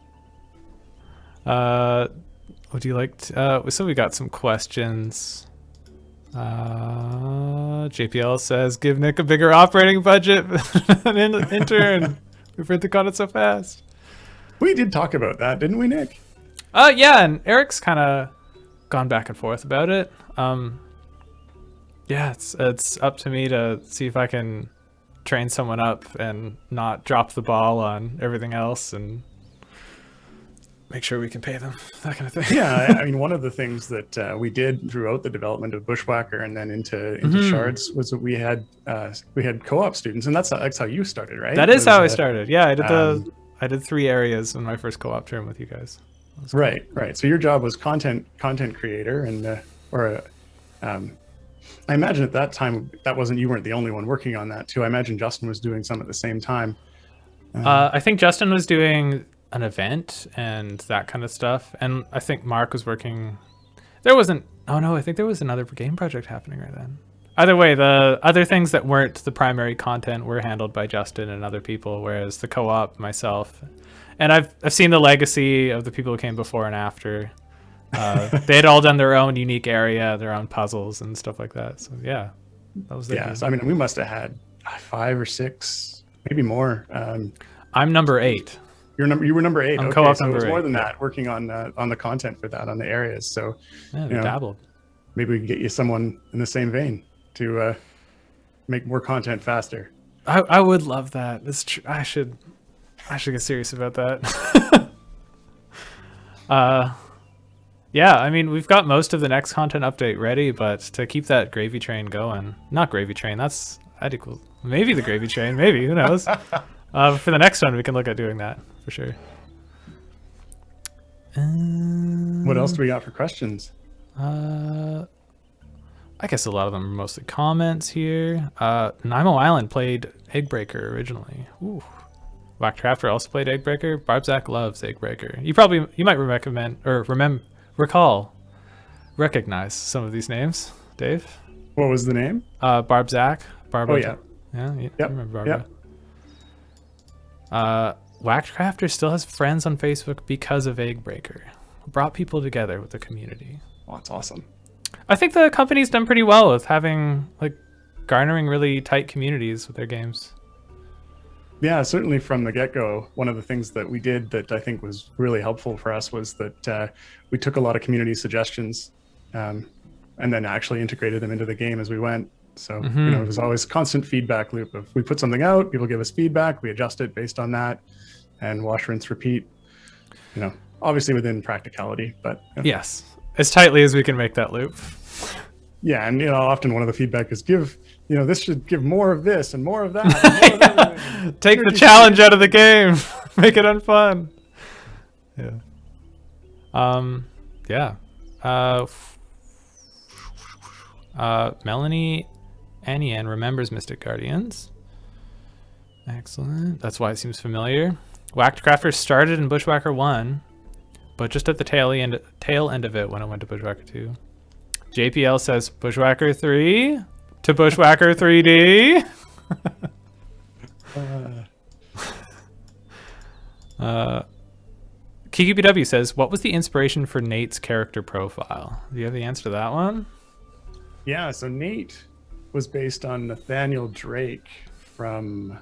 Would you like to, so we got some questions. JPL says, give Nick a bigger operating budget. An intern. We've heard the caught it so fast. We did talk about that, didn't we, Nick? Yeah, and Eric's kind of gone back and forth about it. Yeah, it's up to me to see if I can train someone up and not drop the ball on everything else and make sure we can pay them, that kind of thing. Yeah, I mean, one of the things that we did throughout the development of Bushwhacker and then into Shards was that we had co-op students, and that's how you started, right? That is how I started. Yeah, I did 3 areas in my first co-op term with you guys. Right. So your job was content creator, and I imagine at that time you weren't the only one working on that too. I imagine Justin was doing some at the same time. I think Justin was doing an event and that kind of stuff, and I think Mark was working. I think there was another game project happening right then. Either way, the other things that weren't the primary content were handled by Justin and other people, whereas the co-op, myself, and I've seen the legacy of the people who came before and after. They had all done their own unique area, their own puzzles and stuff like that. So yeah, that was so, I mean, we must have had 5 or 6, maybe more. I'm number 8. You were number 8. I'm okay, co-op so number it was more 8, than that, working on the content for that, on the areas. So yeah, dabbled. Maybe we can get you someone in the same vein to make more content faster. I would love that. I should get serious about that. Yeah, I mean, we've got most of the next content update ready, but to keep that gravy train going, not gravy train, that's cool. Maybe the gravy train, maybe, who knows? For the next one, we can look at doing that for sure. What else do we got for questions? I guess a lot of them are mostly comments here. Nimo Island played Eggbreaker originally. Ooh. Whack Crafter also played Eggbreaker. Barbzak loves Eggbreaker. You might recognize some of these names, Dave. What was the name? Barbzak. Barbara. Oh yeah. Yeah, you yep. remember Barbara. Yep. Wax Crafter still has friends on Facebook because of Eggbreaker. Brought people together with the community. Oh, that's awesome. I think the company's done pretty well with garnering really tight communities with their games. Yeah, certainly from the get-go, one of the things that we did that I think was really helpful for us was that we took a lot of community suggestions and then actually integrated them into the game as we went. So it was always constant feedback loop of we put something out, people give us feedback, we adjust it based on that, and wash, rinse, repeat. Obviously within practicality, but yes, as tightly as we can make that loop. Yeah, and often one of the feedback is this should give more of this and more of that. And more of Take the challenge out of the game, make it unfun. Yeah. Melanie Anian remembers Mystic Guardians. Excellent. That's why it seems familiar. Whacked Crafter started in Bushwhacker 1, but just at the tail end of it when it went to Bushwhacker 2. JPL says Bushwhacker 3 to Bushwhacker 3D. KQPW says, what was the inspiration for Nate's character profile? Do you have the answer to that one? Yeah, so Nate was based on Nathaniel Drake from...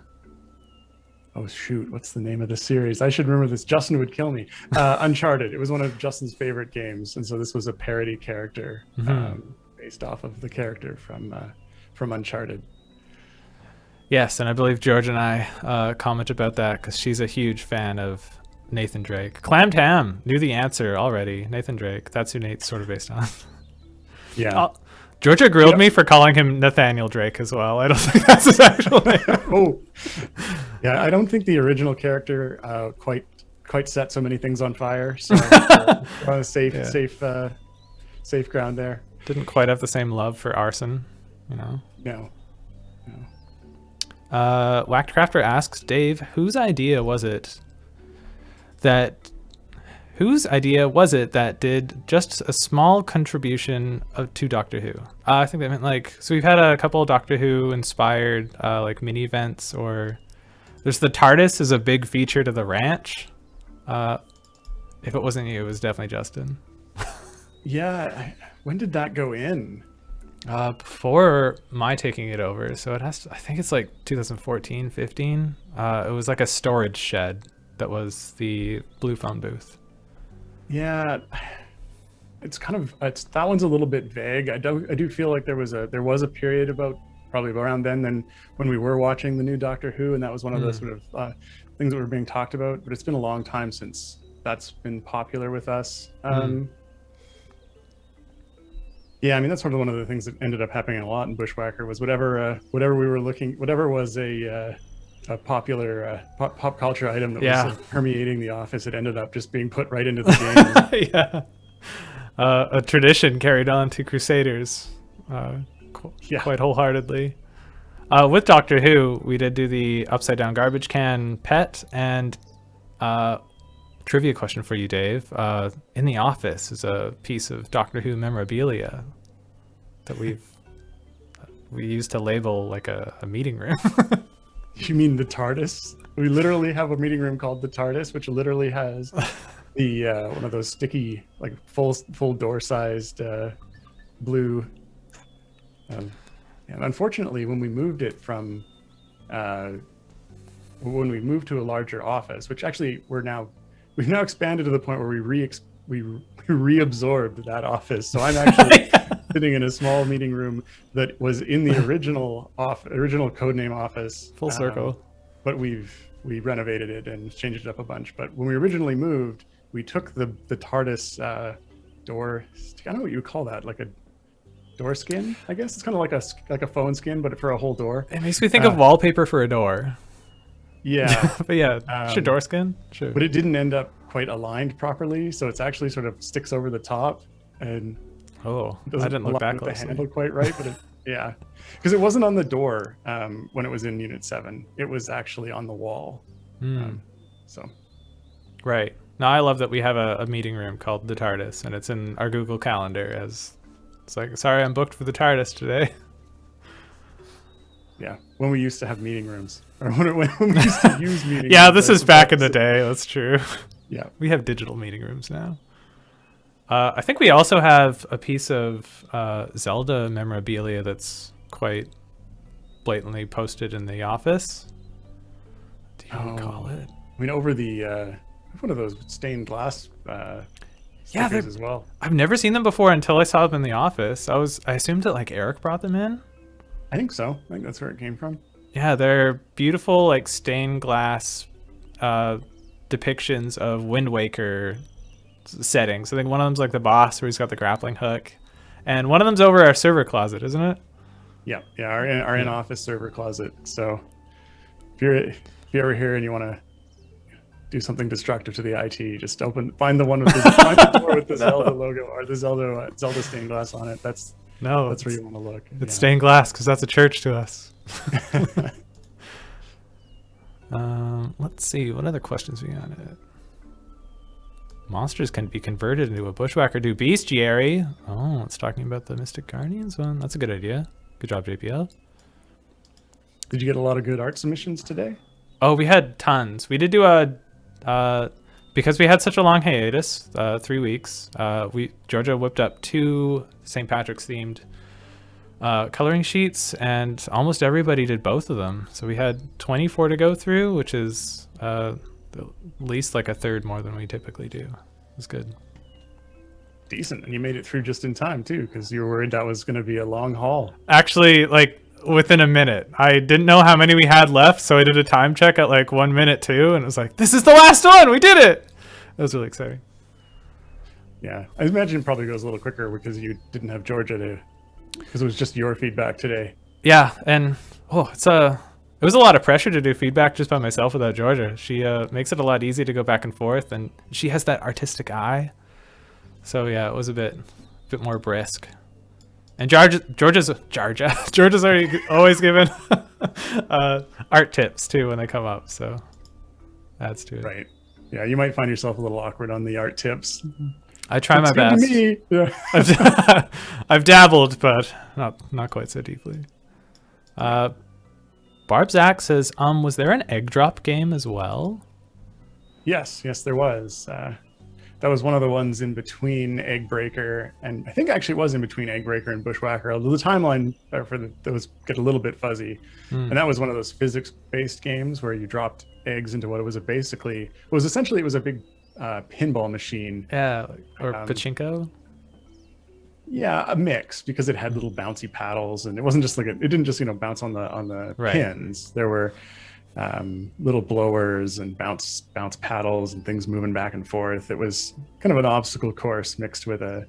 Oh, shoot. What's the name of the series? I should remember this. Justin would kill me. Uncharted. It was one of Justin's favorite games. And so this was a parody character based off of the character from Uncharted. Yes, and I believe George and I comment about that because she's a huge fan of Nathan Drake. Clam Tam knew the answer already. Nathan Drake. That's who Nate's sort of based on. Yeah. Georgia grilled me for calling him Nathaniel Drake as well. I don't think that's his actual name. Oh, yeah. I don't think the original character quite set so many things on fire. So on a safe ground there. Didn't quite have the same love for arson, No. Whacked Crafter asks Dave, whose idea was it that did just a small contribution to Doctor Who? I think they meant so we've had a couple of Doctor Who inspired mini events, or there's the TARDIS is a big feature to the ranch. If it wasn't you, it was definitely Justin. Yeah. When did that go in? Before my taking it over, so it has to, I think it's like 2014, 15. It was like a storage shed that was the Blue Phone booth. Yeah. It's kind of that one's a little bit vague. I do feel like there was a period about probably around then when we were watching the new Doctor Who, and that was one of the sort of things that were being talked about. But it's been a long time since that's been popular with us. Yeah, I mean that's sort of one of the things that ended up happening a lot in Bushwhacker was whatever we were looking, whatever was a popular pop culture item that was sort of permeating the office, it ended up just being put right into the game. Yeah. A tradition carried on to Crusaders quite wholeheartedly. With Doctor Who, we did do the upside down garbage can pet, and trivia question for you, Dave. In the office is a piece of Doctor Who memorabilia that we used to label like a meeting room. You mean the TARDIS? We literally have a meeting room called the TARDIS, which literally has the one of those sticky, like full door sized blue. And unfortunately, when we moved it from when we moved to a larger office, which actually we've now expanded to the point where we reabsorbed that office. So I'm actually sitting in a small meeting room that was in the original codename office. Full circle. But we renovated it and changed it up a bunch. But when we originally moved, we took the TARDIS door. I don't know what you would call that, like a door skin, I guess. It's kind of like a phone skin, but for a whole door. It makes me think of wallpaper for a door. Yeah. But yeah, sure, door skin. Sure. But it didn't end up quite aligned properly, so it's actually sort of sticks over the top, and I didn't look back with closely. the handle quite right, but because it wasn't on the door when it was in Unit 7. It was actually on the wall. So right. Now I love that we have a meeting room called the TARDIS, and it's in our Google Calendar as it's like, sorry, I'm booked for the TARDIS today. Yeah, when we used to have meeting rooms, or when we used to use meeting yeah, rooms. this is back in the day. That's true. Yeah, we have digital meeting rooms now. I think we also have a piece of Zelda memorabilia that's quite blatantly posted in the office. Do you recall it? I mean, over the one of those stained glass stickers as well. I've never seen them before until I saw them in the office. I assumed that like Eric brought them in. I think so. I think that's where it came from. Yeah, they're beautiful, like stained glass depictions of Wind Waker settings. I think one of them's like the boss where he's got the grappling hook, and one of them's over our server closet, isn't it? Yeah, our in-office server closet. So if you're ever here and you want to do something destructive to the IT, just find the one with find the door with the Zelda logo or the Zelda stained glass on it. That's where you want to look. It's stained glass because that's a church to us. Let's see, what other questions we got? Monsters can be converted into a bushwhacker do bestiary. Oh, it's talking about the Mystic Guardians one. That's a good idea. Good job, JPL. Did you get a lot of good art submissions today? Oh, we had tons. We did do because we had such a long hiatus, 3 weeks. Georgia whipped up 2 St. Patrick's themed coloring sheets, and almost everybody did both of them. So we had 24 to go through, which is at least like a third more than we typically do. It was good. Decent. And you made it through just in time too, because you were worried that was going to be a long haul. Actually, like within a minute. I didn't know how many we had left, so I did a time check at like 1 minute too, and it was like, this is the last one, we did it. That was really exciting. Yeah, I imagine it probably goes a little quicker because you didn't have Georgia because it was just your feedback today. Yeah, and it was a lot of pressure to do feedback just by myself without Georgia. She makes it a lot easier to go back and forth, and she has that artistic eye. So yeah, it was a bit more brisk. And Georgia's already always given art tips too when they come up, so adds to it. Right. Yeah, you might find yourself a little awkward on the art tips. I try my best. To me. Yeah. I've dabbled, but not quite so deeply. Barb Zach says, was there an egg drop game as well? Yes, yes, there was. That was one of the ones in between Eggbreaker, and I think actually it was in between Eggbreaker and Bushwhacker, although the timeline those get a little bit fuzzy. Hmm. And that was one of those physics-based games where you dropped eggs into what it was essentially it was a big pinball machine. Yeah, or pachinko. Yeah, a mix, because it had little bouncy paddles, and it wasn't just it didn't just bounce on the Right. pins. There were little blowers and bounce paddles and things moving back and forth. It was kind of an obstacle course mixed with and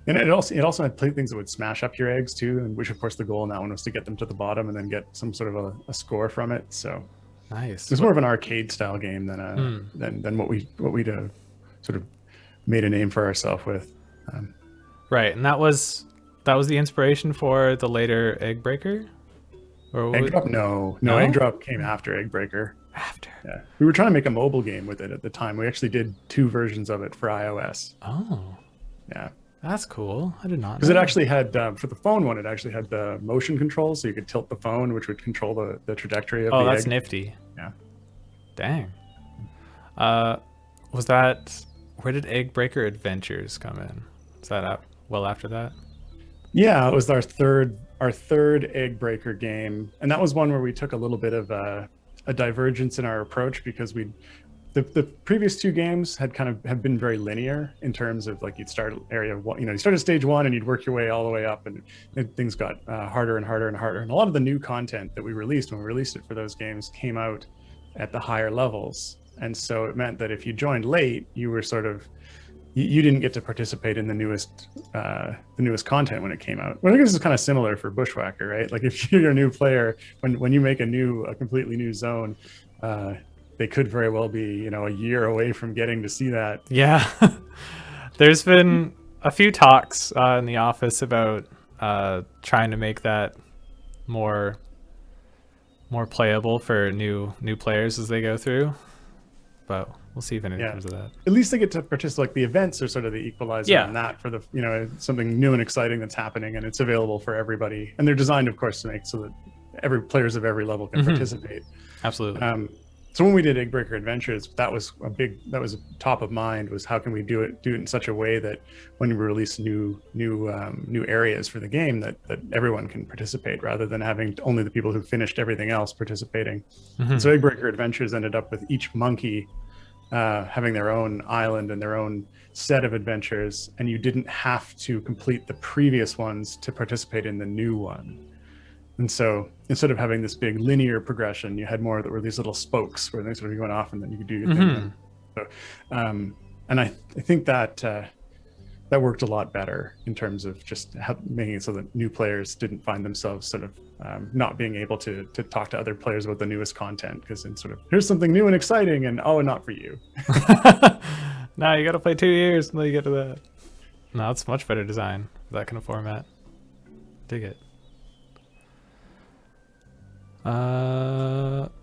it also had things that would smash up your eggs too, and which of course the goal in that one was to get them to the bottom and then get some sort of a score from it. So Nice. it was more of an arcade style game than what we'd sort of made a name for ourselves with. Right, and that was the inspiration for the later Eggbreaker? Or Egg Drop? No, No? Egg Drop came after Eggbreaker. After. Yeah, we were trying to make a mobile game with it at the time. We actually did 2 versions of it for iOS. Oh, Yeah, that's cool. I did not because know. it actually had for the phone one, it actually had the motion control, so you could tilt the phone, which would control the trajectory of Oh, the that's egg. nifty. Yeah. Dang. Where did Eggbreaker Adventures come in? Is that up well after that? Yeah, it was our third Eggbreaker game, and that was one where we took a little bit of a divergence in our approach, because the previous 2 games have been very linear in terms of you'd start you start at stage 1 and you'd work your way all the way up, and things got harder and harder and harder. And a lot of the new content that we released when we released it for those games came out at the higher levels, and so it meant that if you joined late, you were you didn't get to participate in the newest content when it came out. Well, I think this is kind of similar for Bushwhacker, right? Like if you're a new player, when you make a completely new zone, they could very well be a year away from getting to see that. Yeah. There's been a few talks in the office about trying to make that more playable for new players as they go through, but we'll see if anything comes of that. At least they get to participate. The events are sort of the equalizer on that for something new and exciting that's happening, and it's available for everybody. And they're designed, of course, to make so that players of every level can participate. Absolutely. So when we did Eggbreaker Adventures, that was top of mind, was how can we do it in such a way that when we release new areas for the game, that everyone can participate, rather than having only the people who finished everything else participating. So Eggbreaker Adventures ended up with each monkey having their own island and their own set of adventures, and you didn't have to complete the previous ones to participate in the new one. And so instead of having this big linear progression, you had more that were these little spokes where things were going off, and then you could do your thing. So, and I think that worked a lot better in terms of just making it so that new players didn't find themselves sort of not being able to talk to other players about the newest content, because it's sort of, here's something new and exciting, and not for you. No, you got to play 2 years until you get to that. No, it's much better design for that kind of format. Dig it.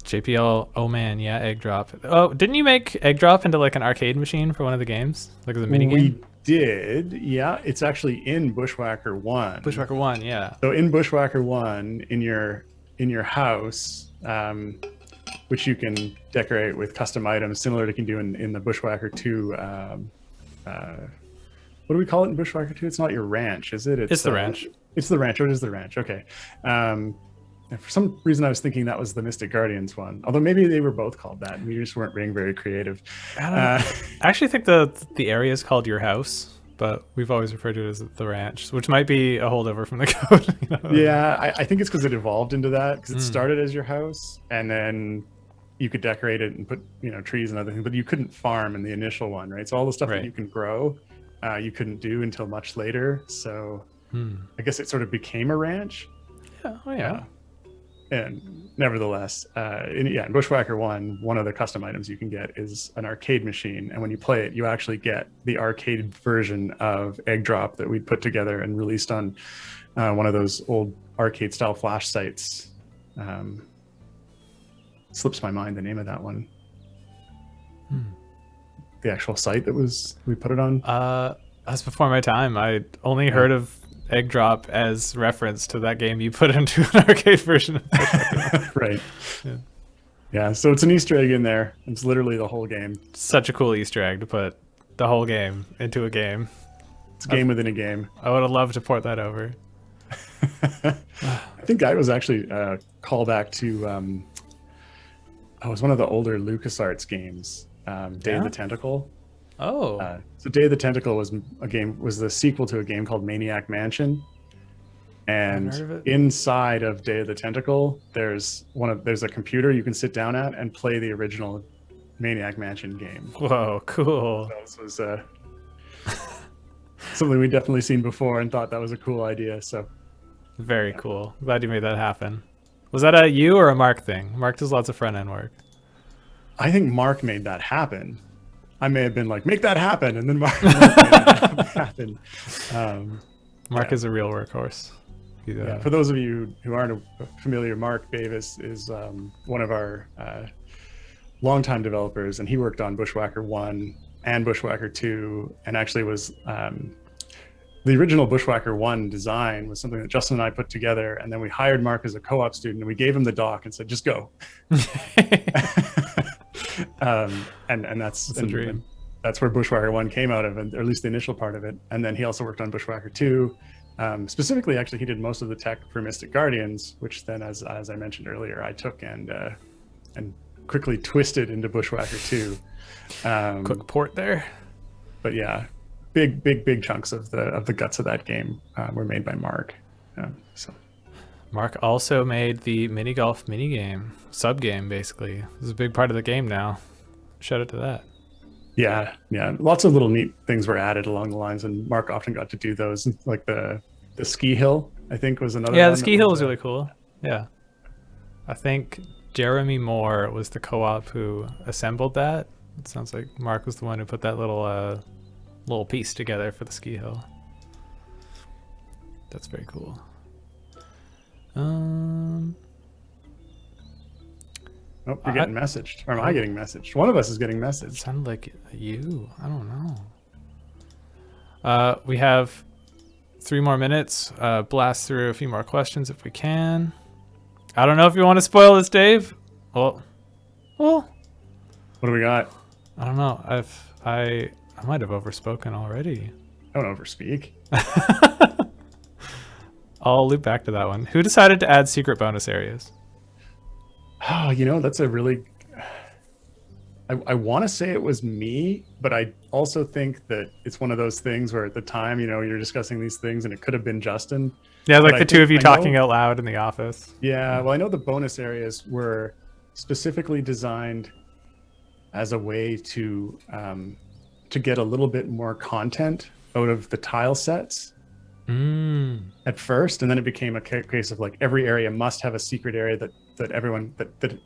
JPL, oh man, yeah, Egg Drop. Oh, didn't you make Egg Drop into an arcade machine for one of the games? Like as a mini game? We did, yeah. It's actually in Bushwhacker 1. Bushwhacker 1, yeah. So in Bushwhacker 1, in your house, which you can decorate with custom items, similar to you can do in the Bushwhacker 2. What do we call it in Bushwhacker 2? It's not your ranch, is it? It's the ranch. It's the ranch. It is the ranch. Okay. For some reason, I was thinking that was the Mystic Guardians one. Although maybe they were both called that, and we just weren't being very creative. I don't know. I actually think the area is called Your House, but we've always referred to it as the ranch, which might be a holdover from the code. Yeah, I think it's because it evolved into that, because it started as your house, and then you could decorate it and put trees and other things, but you couldn't farm in the initial one, right? So all the stuff that you can grow, you couldn't do until much later. So I guess it sort of became a ranch. Yeah. Oh yeah. And nevertheless, in Bushwhacker 1, one of the custom items you can get is an arcade machine. And when you play it, you actually get the arcade version of Egg Drop that we put together and released on one of those old arcade style flash sites. Slips my mind the name of that one. The actual site that we put it on. That's before my time. I only heard of Egg Drop as reference to that game you put into an arcade version of Right. Yeah, so it's an Easter egg in there. It's literally the whole game. Such a cool Easter egg to put the whole game into a game. It's a game within a game. I would have loved to port that over. I think that was actually a callback to it was one of the older LucasArts games, Day of the Tentacle. Oh. So Day of the Tentacle was the sequel to a game called Maniac Mansion. And inside of Day of the Tentacle, there's a computer you can sit down at and play the original Maniac Mansion game. Whoa, cool. So this was something we'd definitely seen before and thought that was a cool idea. So very cool. Glad you made that happen. Was that a you or a Mark thing? Mark does lots of front end work. I think Mark made that happen. I may have been like, make that happen, and then Mark made that happen. Mark is a real workhorse. For those of you who aren't familiar, Mark Davis is one of our longtime developers, and he worked on Bushwhacker 1 and Bushwhacker 2, and actually was the original Bushwhacker 1 design was something that Justin and I put together, and then we hired Mark as a co-op student, and we gave him the doc and said, just go. And that's a dream. That's where Bushwhacker 1 came out of, or at least the initial part of it. And then he also worked on Bushwhacker 2. Specifically, actually, he did most of the tech for Mystic Guardians, which then, as I mentioned earlier, I took and quickly twisted into Bushwhacker 2. Quick port there. But yeah, big chunks of the guts of that game were made by Mark. So Mark also made the mini golf mini game, sub game basically. This is a big part of the game now. Shout out to that. Yeah, lots of little neat things were added along the lines, and Mark often got to do those, like the ski hill, I think, was another one. Yeah, the ski hill was really cool. Yeah. I think Jeremy Moore was the co-op who assembled that. It sounds like Mark was the one who put that little piece together for the ski hill. That's very cool. Oh, you're getting messaged. Or am I getting messaged? One of us is getting messaged. It sounded like you. I don't know. We have 3 more minutes. Blast through a few more questions if we can. I don't know if you want to spoil this, Dave. Well. What do we got? I don't know. I might have overspoken already. Don't overspeak. I'll loop back to that one. Who decided to add secret bonus areas? Oh, that's a really... I want to say it was me, but I also think that it's one of those things where at the time, you're discussing these things and it could have been Justin. Yeah, like the two of you talking out loud in the office. Yeah, well, I know the bonus areas were specifically designed as a way to get a little bit more content out of the tile sets. At first, and then it became a case of like every area must have a secret area that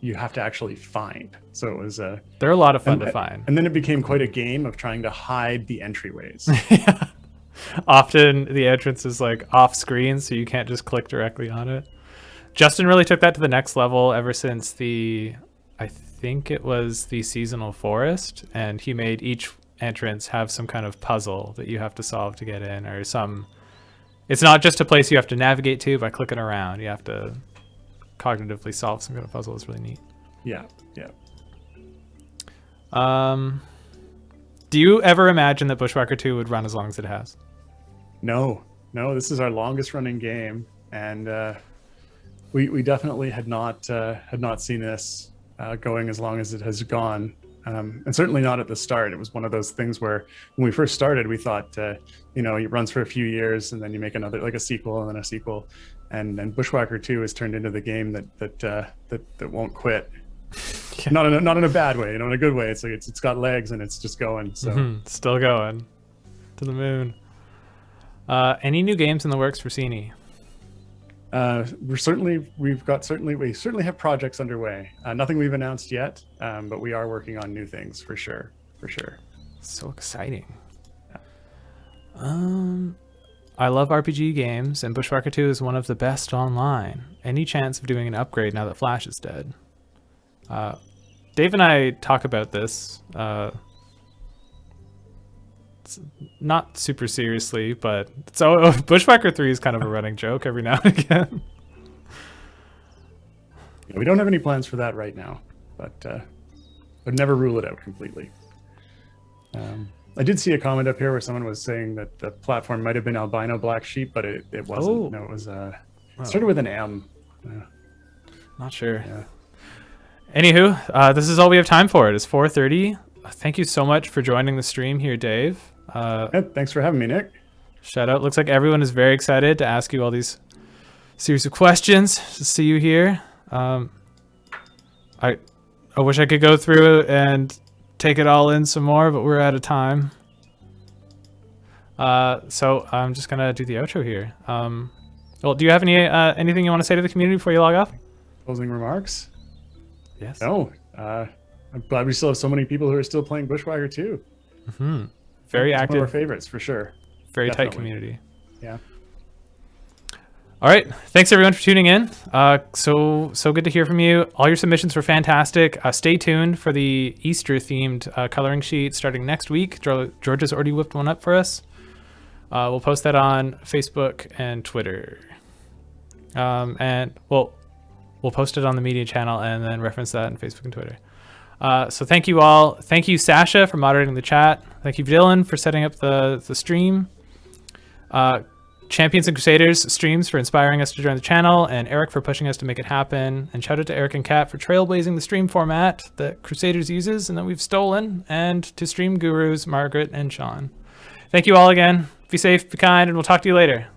you have to actually find. So it was they're a lot of fun to find. And then it became quite a game of trying to hide the entryways. Yeah. Often the entrance is like off screen, so you can't just click directly on it. Justin really took that to the next level ever since I think it was the seasonal forest, and he made each entrance have some kind of puzzle that you have to solve to get in, or it's not just a place you have to navigate to by clicking around. You have to cognitively solve some kind of puzzle. It's really neat. Yeah. Do you ever imagine that Bushwhacker 2 would run as long as it has? No, this is our longest running game, and we definitely had not seen this going as long as it has gone. And certainly not at the start. It was one of those things where when we first started, we thought, it runs for a few years and then you make another, like a sequel and then a sequel. And then Bushwhacker 2 has turned into the game that won't quit. Yeah. Not in a bad way, in a good way. It's like it's got legs and it's just going. So still going to the moon. Any new games in the works for Cine? We certainly have projects underway. Nothing we've announced yet, but we are working on new things for sure. So exciting. I love RPG games, and Bushwhacker 2 is one of the best online. Any chance of doing an upgrade now that Flash is dead? Dave and I talk about this. Not super seriously, but Bushwhacker 3 is kind of a running joke every now and again. We don't have any plans for that right now. but would never rule it out completely. I did see a comment up here where someone was saying that the platform might have been albino black sheep, but it wasn't. Oh. No, it was it started with an M. Not sure. Yeah. Anywho, this is all we have time for. It is 4:30. Thank you so much for joining the stream here, Dave. Yeah, thanks for having me, Nick. Shout out. Looks like everyone is very excited to ask you all these series of questions. To see you here. I wish I could go through and take it all in some more, but we're out of time. So I'm just gonna do the outro here. Well, do you have anything you want to say to the community before you log off? Closing remarks? Yes. No. I'm glad we still have so many people who are still playing Bushwhacker 2. Mm-hmm. Very It's active. one of our favorites for sure. Very Definitely. tight community. Yeah. All right. Thanks everyone for tuning in. So good to hear from you. All your submissions were fantastic. Stay tuned for the Easter themed coloring sheet starting next week. Georgia's already whipped one up for us. We'll post that on Facebook and Twitter. And we'll post it on the media channel and then reference that on Facebook and Twitter. So thank you all. Thank you, Sasha, for moderating the chat. Thank you, Dylan, for setting up the stream. Champions and Crusaders streams for inspiring us to join the channel, and Eric for pushing us to make it happen. And shout out to Eric and Kat for trailblazing the stream format that Crusaders uses and that we've stolen. And to stream gurus, Margaret and Sean. Thank you all again. Be safe, be kind, and we'll talk to you later.